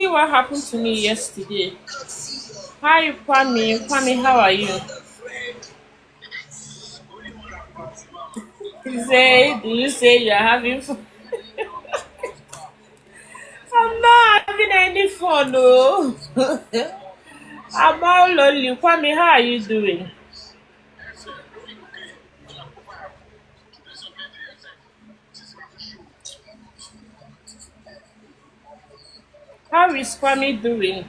what happened to me yesterday. Hi, Kwame. Kwame, how are you? Do you say you're having fun? I'm not having any fun, no. I'm all lonely. Kwame, how are you doing? How is Kwame doing?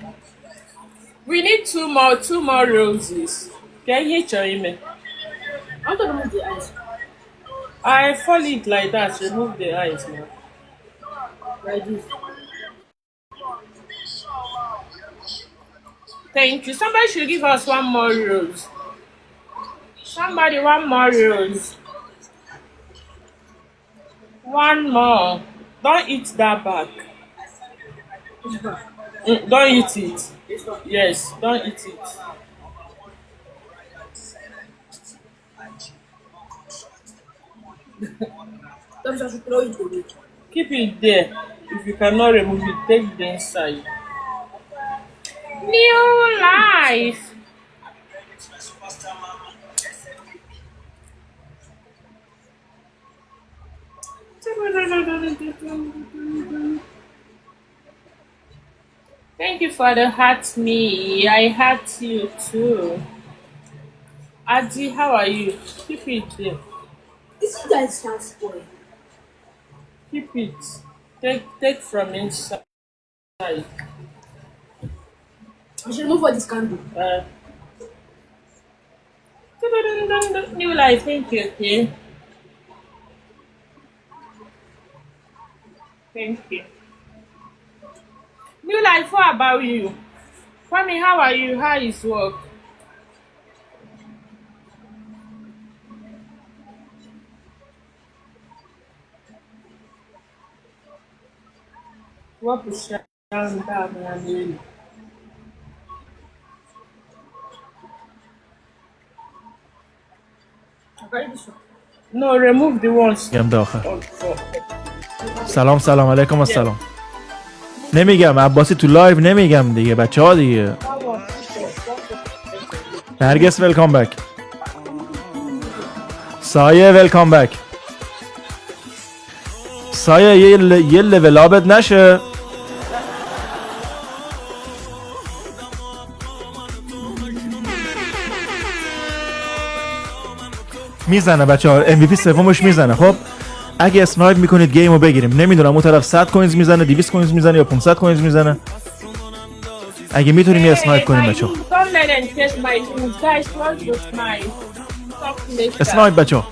We need two more roses. Can you hear me? I want to remove the eyes. I fold it like that. Remove the eyes now. Like this. Thank you. Somebody should give us one more rose. Somebody, one more rose. One more. Don't eat that back. Which one? Don't eat it. This one. Yes, don't eat it. That means I should throw it away. Keep it there. If you cannot remove it, take the inside. New life. Thank you for the heart me. I heart you too. Adi, how are you? Keep it there. This guys can spoil. Keep it. Take from inside. I should remove all this candle. Uh, New life, thank you, okay? Thank you. New life, what about you? Kwame, how are you? How is work? What is down? Okay, this one. No, remove the ones. میگم داخل on for. سلام علیکم السلام نمیگم عباسی تو لایو نمیگم دیگه بچه ها دیگه نرگس ویلکام بک سایه ویلکام بک سایه یه لول آبت نشه میزنه بچه ها MVP سومش میزنه. خب اگه اسنایپ میکنید گیمو بگیریم. نمیدونم اون طرف 100 کوینز میزنه 200 کوینز میزنه یا 500 کوینز میزنه. اگه میتونیم یه اسنایپ کنیم بچه ها. اسنایپ بچه ها.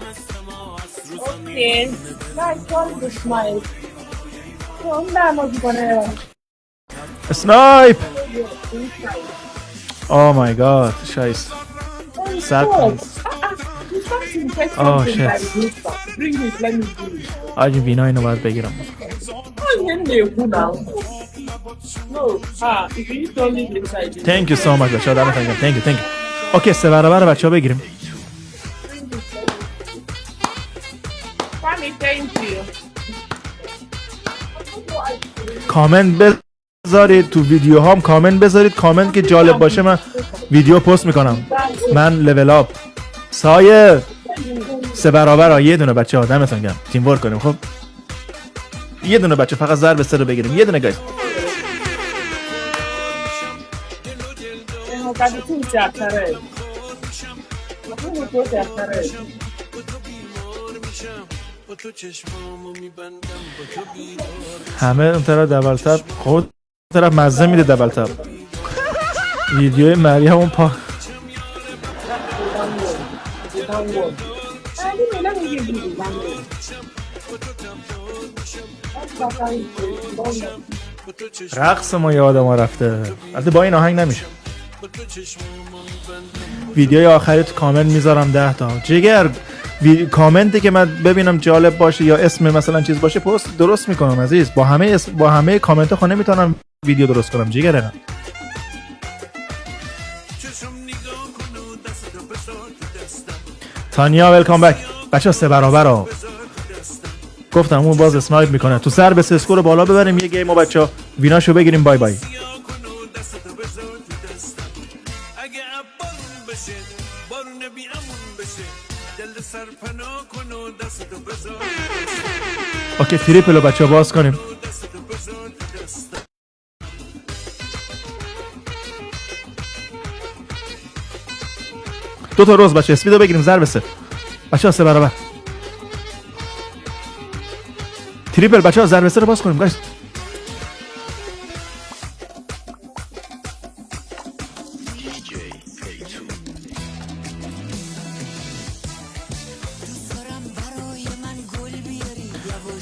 اسنایپ. Oh my god شایست 100 کوینز. Oh shit. آجی وینا اینو باید بگیرم. Thank you so much بچه ها دمتون گرم. Thank you. اوکی سه برابر بچه ها بگیریم. کامنت بذارید تو ویدیو هام. کامنت بذارید. کامنت که جالب باشه من ویدیو پست میکنم. من لول اپ سایه سه برابر ها. یه دونه بچه ها دمتون گرم. تیم ورک کنیم. خب یه دونه بچه فقط ضرب سه رو بگیریم. یه دونه گایز. همه اون طرف دبل تپ. خود طرف مزه میده دبل تپ. ویدیوی مریم اون پا رقص ما یاد ما رفته. البته با این آهنگ نمیشه. ویدیوی آخری تو کامنت میذارم 10 تا جگر. کامنتی که من ببینم جالب باشه یا اسم مثلا چیز باشه پست درست میکنم عزیز. با همه کامنت ها نمیتونم ویدیو درست کنم جگر. نه تانیا ویلکام بک. بچه سه برابر ها. گفتم اون باز اسنایپ میکنه. تو سر به اسکور بالا ببریم یه گیم و بچه ویناشو بگیریم. بای بای. بشه بارون بی امون بشه دل سرپناه کن و دستتو بذار اوکی تریپل رو بچه باز کنیم. دستتو بذار دست دو تا روز بچه اسپیدو بگیریم ضرب 3 بچه ها 3 برابر تریپل بچه ها ضرب 3 رو باز کنیم گایز.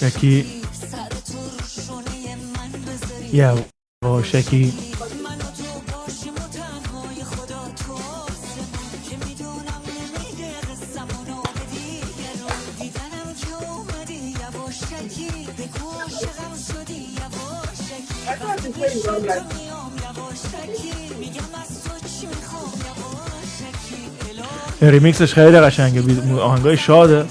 شکی شکی ریمیکسش خیلی قشنگه آهنگای شاده.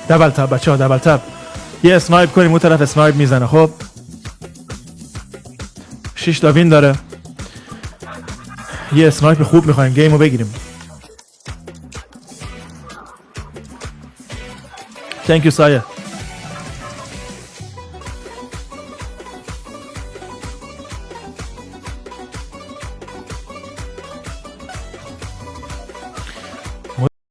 دبل تاب بچه ها دبل تاب یه اسنایپ کنیم اون طرف اسنایپ میزنه. خب 6 تا وین داره یه اسنایپ خوب میخوایم گیمو بگیریم. Thank you سایه.